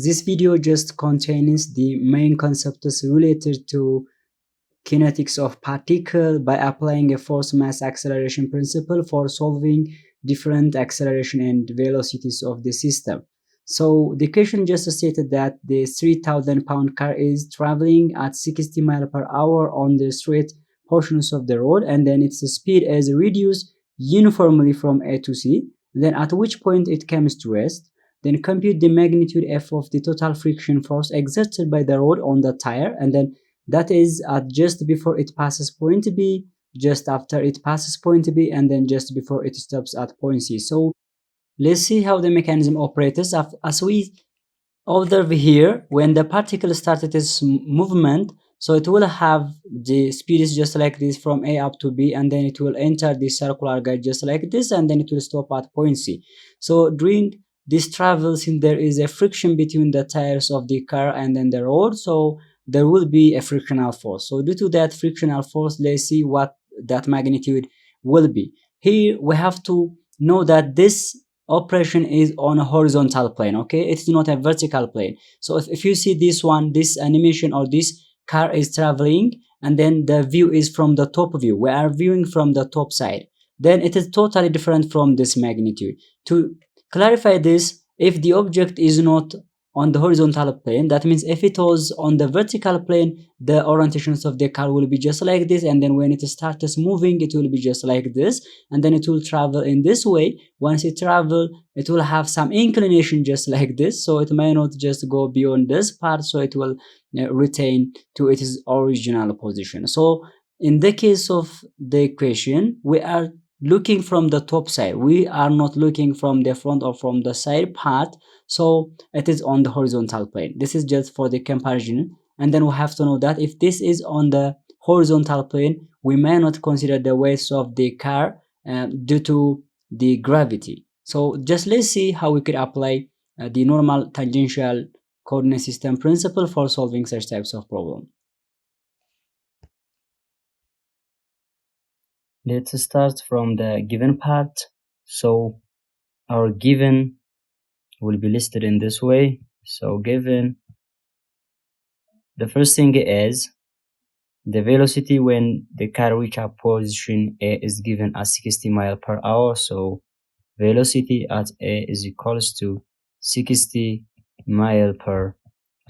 This video just contains the main concepts related to kinetics of particle by applying a force mass acceleration principle for solving different acceleration and velocities of the system. So the equation just stated that the 3,000 pound car is traveling at 60 miles per hour on the straight portions of the road, and then its speed is reduced uniformly from A to C, then at which point it comes to rest. Then compute the magnitude F of the total friction force exerted by the road on the tire, and then that is at just before it passes point B, just after it passes point B, and then just before it stops at point C. So let's see how the mechanism operates. As we observe here, when the particle started its movement, so it will have the speed is just like this from A up to B, and then it will enter the circular guide just like this, and then it will stop at point C. So during this travel, since there is a friction between the tires of the car and then the road, so there will be a frictional force. So due to that frictional force, let's see what that magnitude will be. Here we have to know that this operation is on a horizontal plane. Okay, it's not a vertical plane. So if you see this animation or this car is traveling, and then the view is from the top view, we are viewing from the top side, then it is totally different from this magnitude. To clarify this, if the object is not on the horizontal plane, that means if it was on the vertical plane, the orientations of the car will be just like this, and then when it starts moving, it will be just like this, and then it will travel in this way. Once it travel, it will have some inclination just like this, so it may not just go beyond this part, so it will retain to its original position. So in the case of the equation, we are looking from the top side, we are not looking from the front or from the side part, so it is on the horizontal plane. This is just for the comparison. And then we have to know that if this is on the horizontal plane, we may not consider the weights of the car due to the gravity. So just let's see how we could apply the normal tangential coordinate system principle for solving such types of problem. Let's start from the given part. So our given will be listed in this way. So given, the first thing is the velocity when the car reaches a position A is given as 60 miles per hour. So velocity at A is equals to 60 miles per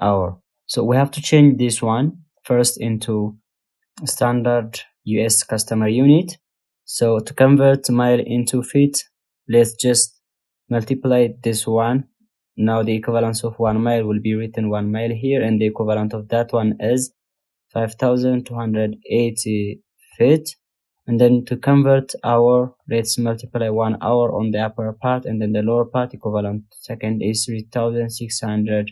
hour. So we have to change this one first into standard US customer unit. So to convert mile into feet, let's just multiply this one. Now the equivalence of 1 mile will be written 1 mile here, and the equivalent of that one is 5,280 feet. And then to convert hour, let's multiply 1 hour on the upper part, and then the lower part equivalent second is 3,600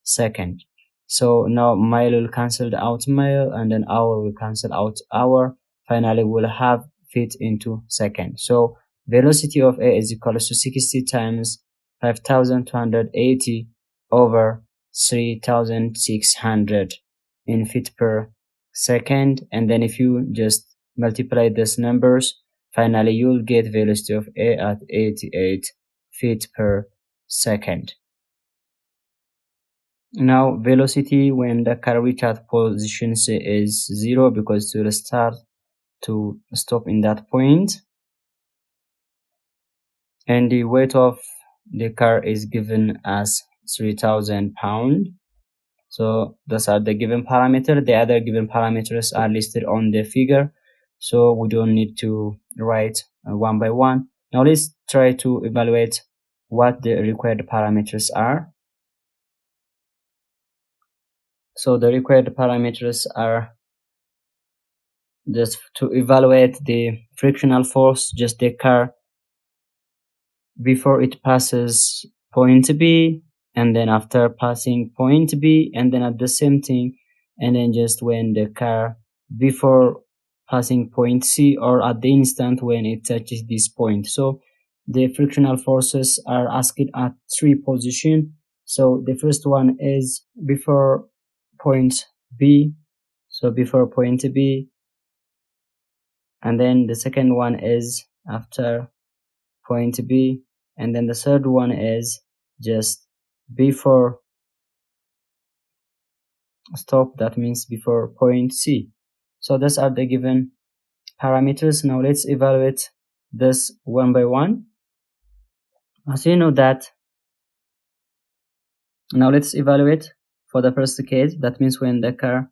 seconds. So now mile will cancel out mile, and then hour will cancel out hour. Finally, we'll have feet into second. So velocity of A is equal to 60 times 5,280 over 3,600 in feet per second. And then if you just multiply these numbers, finally you'll get velocity of A at 88 feet per second. Now velocity when the car reaches at position C is 0, because it will start to stop in that point. And the weight of the car is given as 3,000 pounds. So those are the given parameters. The other given parameters are listed on the figure, so we don't need to write one by one. Now let's try to evaluate what the required parameters are. So the required parameters are just to evaluate the frictional force, just the car before it passes point B, and then after passing point B, and then at the same thing, and then just when the car before passing point C, or at the instant when it touches this point. So the frictional forces are asked at 3 positions. So the first one is before point B, so before point B, and then the second one is after point B, and then the third one is just before stop, that means before point C. So these are the given parameters. Now let's evaluate this one by one. As you know that, now let's evaluate for the first case, that means when the car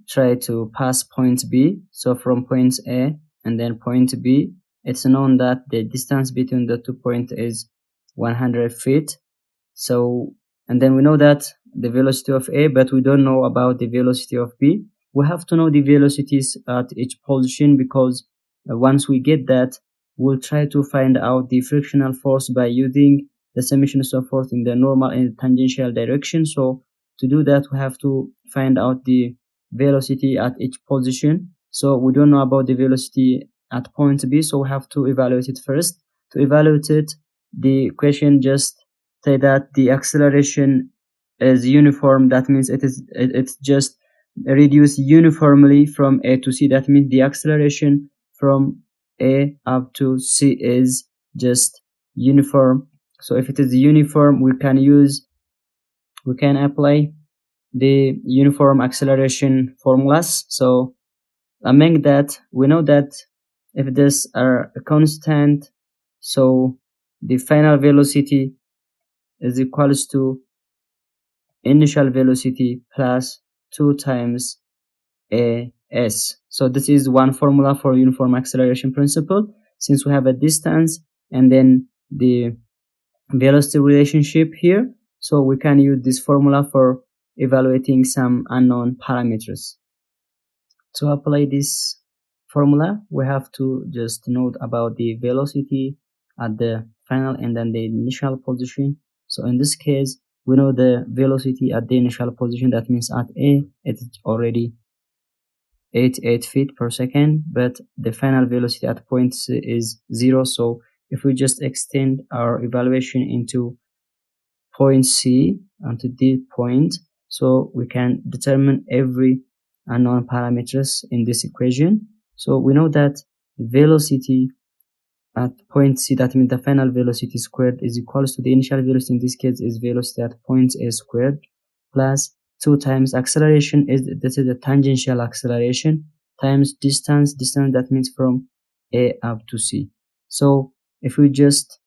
try to pass point B, so from point A and then point B, it's known that the distance between the 2 points is 100 feet. So, and then we know that the velocity of A, but we don't know about the velocity of B. We have to know the velocities at each position, because once we get that, we'll try to find out the frictional force by using the summations of force in the normal and tangential direction. So to do that, we have to find out the velocity at each position. So we don't know about the velocity at point B, so we have to evaluate it first. To evaluate it, the question just say that the acceleration is uniform. That means it's just reduced uniformly from A to C. That means the acceleration from A up to C is just uniform. So if it is uniform, we can apply the uniform acceleration formulas. So among that, we know that if this are a constant, so the final velocity is equals to initial velocity plus 2 times AS. So this is one formula for uniform acceleration principle. Since we have a distance and then the velocity relationship here, so we can use this formula for evaluating some unknown parameters. To apply this formula, we have to just note about the velocity at the final and then the initial position. So in this case, we know the velocity at the initial position, that means at A, it's already 88 feet per second, but the final velocity at point C is 0. So if we just extend our evaluation into point C, onto this point, so we can determine every unknown parameters in this equation. So we know that velocity at point C, that means the final velocity squared, is equals to the initial velocity, in this case is velocity at point A squared, plus 2 times acceleration, this is the tangential acceleration, times distance, that means from A up to C. So if we just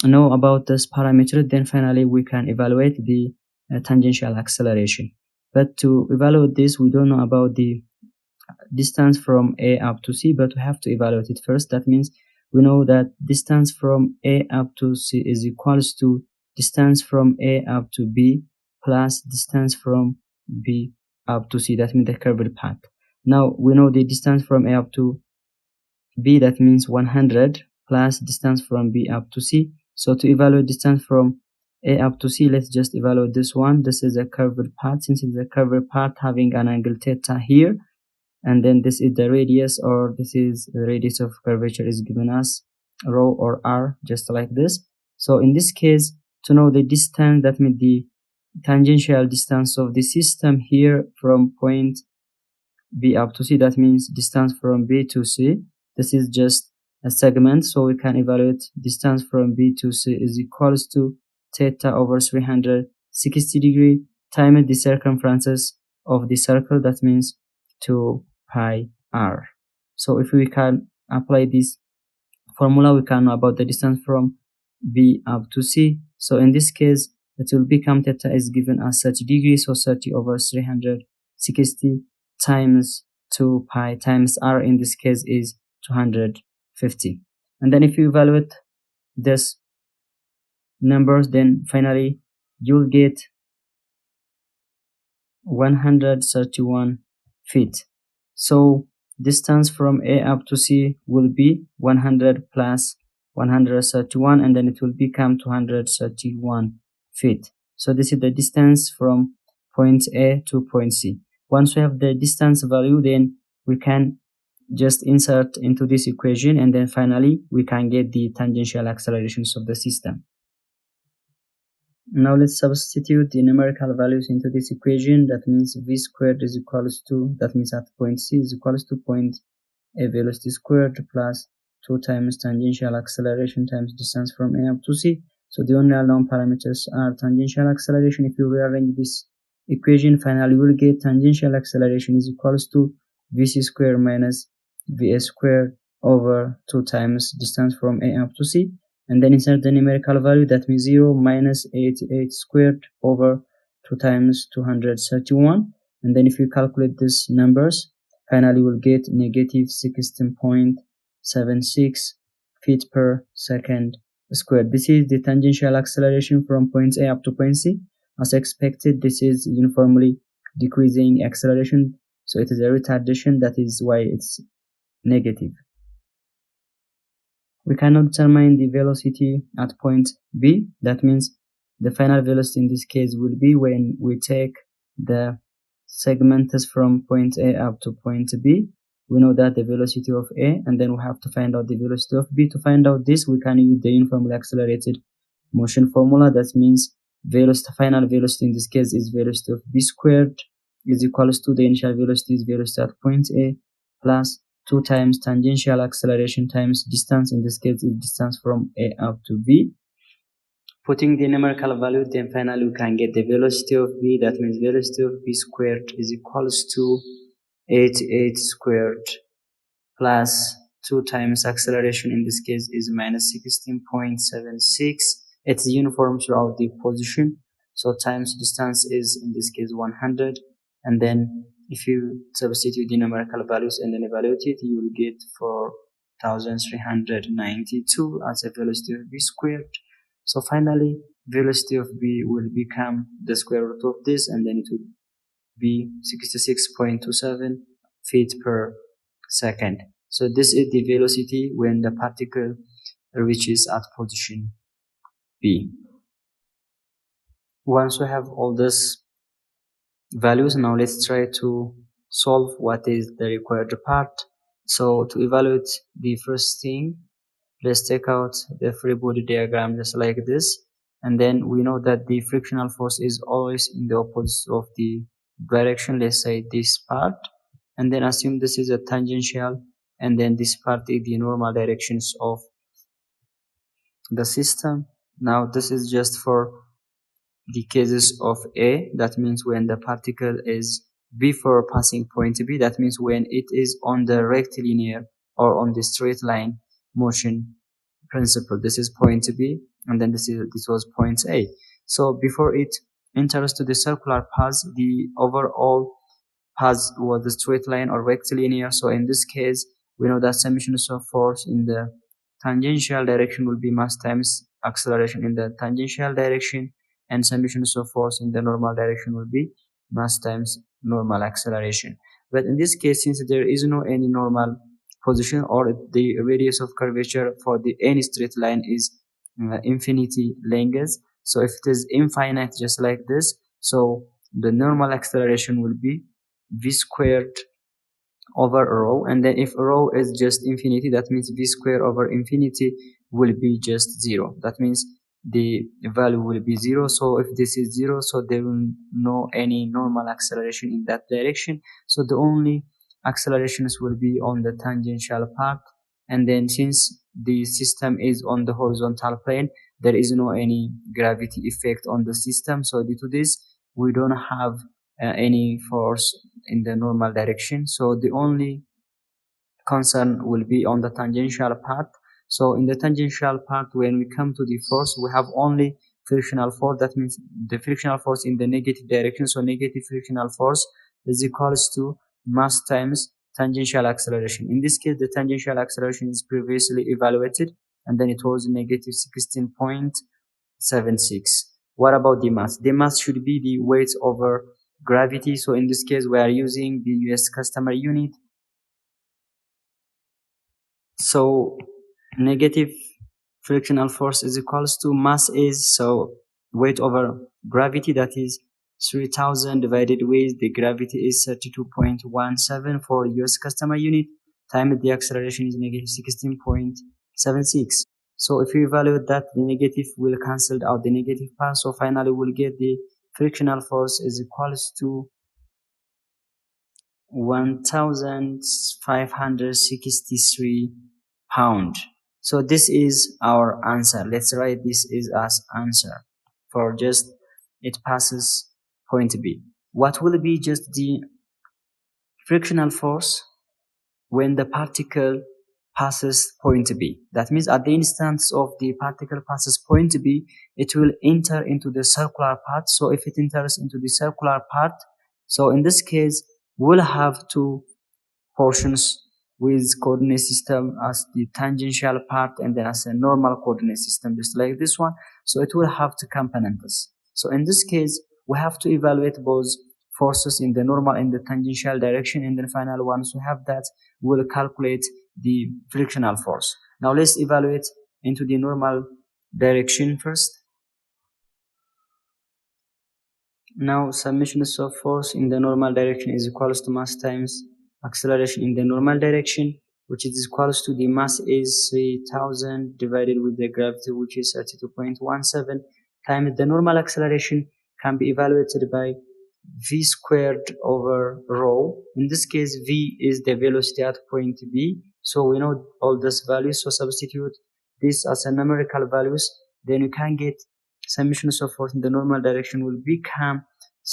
know about this parameter, then finally we can evaluate the tangential acceleration. But to evaluate this, we don't know about the distance from A up to C, but we have to evaluate it first. That means we know that distance from A up to C is equals to distance from A up to B plus distance from B up to C. That means the curved path. Now we know the distance from A up to B, that means 100, plus distance from B up to C. So to evaluate distance from A up to C, let's just evaluate this one. This is a curved path. Since it's a curved path having an angle theta here, and then this is the radius, or this is the radius of curvature is given as rho or r, just like this. So in this case, to know the distance, that means the tangential distance of the system here from point B up to C, that means distance from B to C. This is just a segment, so we can evaluate distance from B to C is equals to theta over 360 degree times the circumferences of the circle, that means 2 pi r. So if we can apply this formula, we can know about the distance from B up to C. So in this case, it will become theta is given as 30 degrees, so 30 over 360 times 2 pi times r, in this case is 250. And then if you evaluate this numbers, then finally you'll get 131 feet. So distance from A up to C will be 100 plus 131, and then it will become 231 feet. So this is the distance from point A to point C. Once we have the distance value, then we can just insert into this equation, and then finally we can get the tangential accelerations of the system. Now let's substitute the numerical values into this equation. That means v squared is equals to, that means at point C is equals to point A velocity squared plus 2 times tangential acceleration times distance from A up to C. So the only unknown parameters are tangential acceleration. If you rearrange this equation, finally we'll get tangential acceleration is equals to vc squared minus vs squared over 2 times distance from A up to C, and then insert the numerical value, that means 0 minus 88 squared over 2 times 231, and then if you calculate these numbers, finally we'll get negative 16.76 feet per second squared. This is the tangential acceleration from point A up to point C. As expected, this is uniformly decreasing acceleration, so it is a retardation, that is why it's negative. We cannot determine the velocity at point B. That means the final velocity in this case will be when we take the segments from point A up to point B. We know that the velocity of A, and then we have to find out the velocity of B. To find out this, we can use the uniformly accelerated motion formula. That means final velocity in this case is velocity of B squared is equals to the initial velocity is velocity at point A plus 2 times tangential acceleration times distance, in this case is distance from A up to B. Putting the numerical value, then finally we can get the velocity of B, that means velocity of B squared is equals to 88 squared plus 2 times acceleration, in this case is minus 16.76. It's uniform throughout the position, so times distance is in this case 100, and then if you substitute the numerical values and then evaluate it, you will get 4,392 as a velocity of B squared. So finally, velocity of B will become the square root of this, and then it will be 66.27 feet per second. So this is the velocity when the particle reaches at position B. Once we have all these values, now let's try to solve what is the required part. So to evaluate the first thing, let's take out the free body diagram just like this, and then we know that the frictional force is always in the opposite of the direction, let's say this part, and then assume this is a tangential, and then this part is the normal directions of the system. Now this is just for the cases of A, that means when the particle is before passing point B, that means when it is on the rectilinear or on the straight line motion principle. This is point B, and then this was point A. So before it enters to the circular path, the overall path was the straight line or rectilinear. So in this case, we know that summation of force in the tangential direction will be mass times acceleration in the tangential direction, and summation of force in the normal direction will be mass times normal acceleration. But in this case, since there is no any normal position, or the radius of curvature for the any straight line is infinity length, so if it is infinite just like this, so the normal acceleration will be v squared over rho, and then if rho is just infinity, that means v squared over infinity will be just 0. That means the value will be 0. So if this is 0, so there will no any normal acceleration in that direction, so the only accelerations will be on the tangential part. And then since the system is on the horizontal plane, there is no any gravity effect on the system, so due to this we don't have any force in the normal direction, so the only concern will be on the tangential part. So in the tangential part, when we come to the force, we have only frictional force, that means the frictional force in the negative direction, so negative frictional force is equals to mass times tangential acceleration. In this case, the tangential acceleration is previously evaluated, and then it was negative 16.76. What about the mass? The mass should be the weight over gravity. So in this case, we are using the US customer unit. So negative frictional force is equals to mass is, so weight over gravity, that is 3000 divided with the gravity is 32.17 for US customer unit, times the acceleration is negative 16.76. So if you evaluate that, the negative will cancel out the negative part, so finally we'll get the frictional force is equals to 1563 pound. So this is our answer. Let's write this is as answer for just it passes point B. what will be just the frictional force when the particle passes point B. That means at the instance of the particle passes point B, it will enter into the circular part. So if it enters into the circular part, so in this case, we'll have two portions with coordinate system as the tangential part and then as a normal coordinate system, just like this one. So it will have two components. So in this case, we have to evaluate both forces in the normal and the tangential direction, and then finally once we have that, we'll calculate the frictional force. Now let's evaluate into the normal direction first. Now summation of force in the normal direction is equals to mass times acceleration in the normal direction, which is equals to the mass is 3000 divided with the gravity, which is 32.17, times the normal acceleration can be evaluated by v squared over rho. In this case, v is the velocity at point B, so we know all these values, so substitute this as a numerical values, then you can get summation of force in the normal direction will become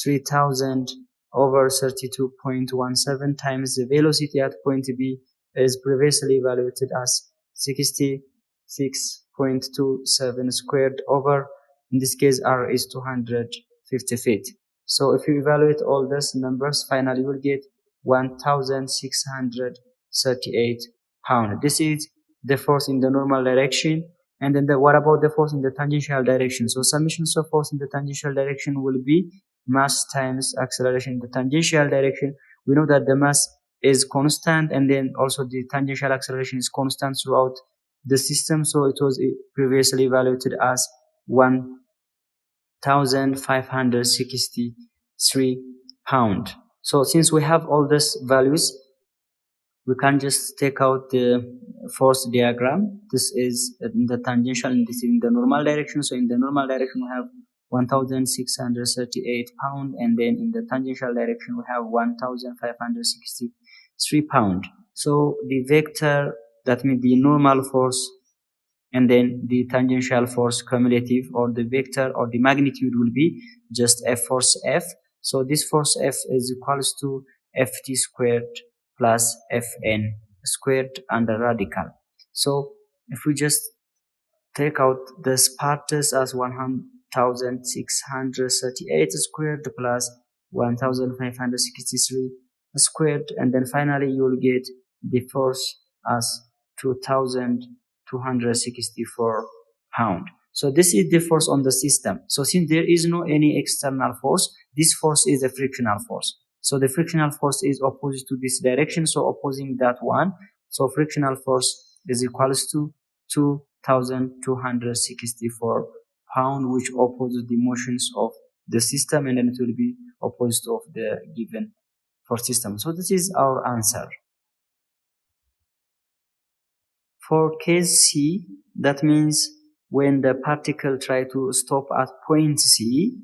3000 over 32.17 times the velocity at point B is previously evaluated as 66.27 squared over, in this case, r is 250 feet. So if you evaluate all these numbers, finally you will get 1638 pounds. This is the force in the normal direction. And then what about the force in the tangential direction? So summation of force in the tangential direction will be mass times acceleration in the tangential direction. We know that the mass is constant, and then also the tangential acceleration is constant throughout the system. So it was previously evaluated as 1563 pounds. So since we have all these values, we can just take out the force diagram. This is in the tangential and this is in the normal direction. So in the normal direction, we have 1638 pounds, and then in the tangential direction, we have 1563 pounds. So the vector, that means the normal force, and then the tangential force cumulative, or the vector or the magnitude will be just F force F. So this force F is equals to Ft squared plus Fn squared under radical. So if we just take out the Spartus as 1638 squared plus 1563 squared, and then finally you will get the force as 2264 pounds. So this is the force on the system. So since there is no any external force, this force is a frictional force. So the frictional force is opposite to this direction, so opposing that one. So frictional force is equals to 2264 pounds, which opposes the motions of the system, and then it will be opposite of the given force system. So this is our answer. For case C, that means when the particle try to stop at point C,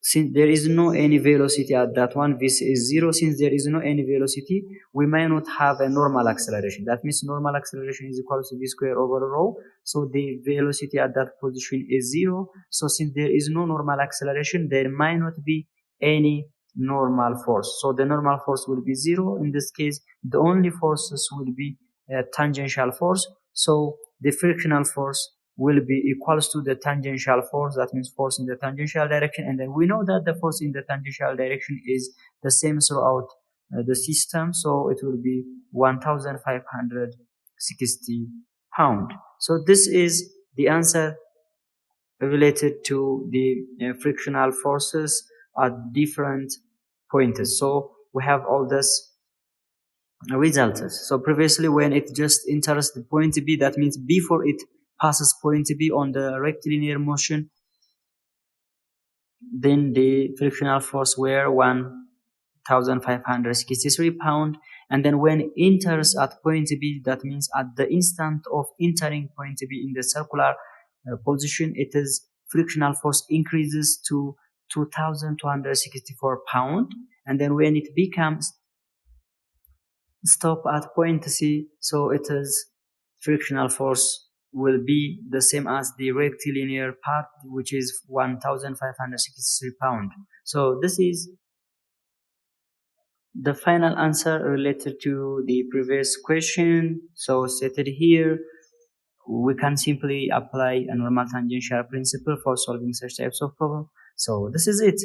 since there is no any velocity at that one, this is 0. Since there is no any velocity, we may not have a normal acceleration. That means normal acceleration is equal to v square over rho. So the velocity at that position is 0. So since there is no normal acceleration, there might not be any normal force. So the normal force will be 0. In this case, the only forces will be tangential force. So the frictional force will be equals to the tangential force, that means force in the tangential direction, and then we know that the force in the tangential direction is the same throughout the system, so it will be 1560 pounds. So this is the answer related to the frictional forces at different points. So we have all this results. So previously when it just enters the point B, that means before it passes point B on the rectilinear motion, then the frictional force were 1563 pounds, and then when it enters at point B, that means at the instant of entering point B in the circular position, it is frictional force increases to 2264 pounds, and then when it becomes stop at point C, so it is frictional force will be the same as the rectilinear part, which is 1563 pounds. So this is The final answer related to the previous question, so stated here, we can simply apply a normal tangential principle for solving such types of problem. So this is it.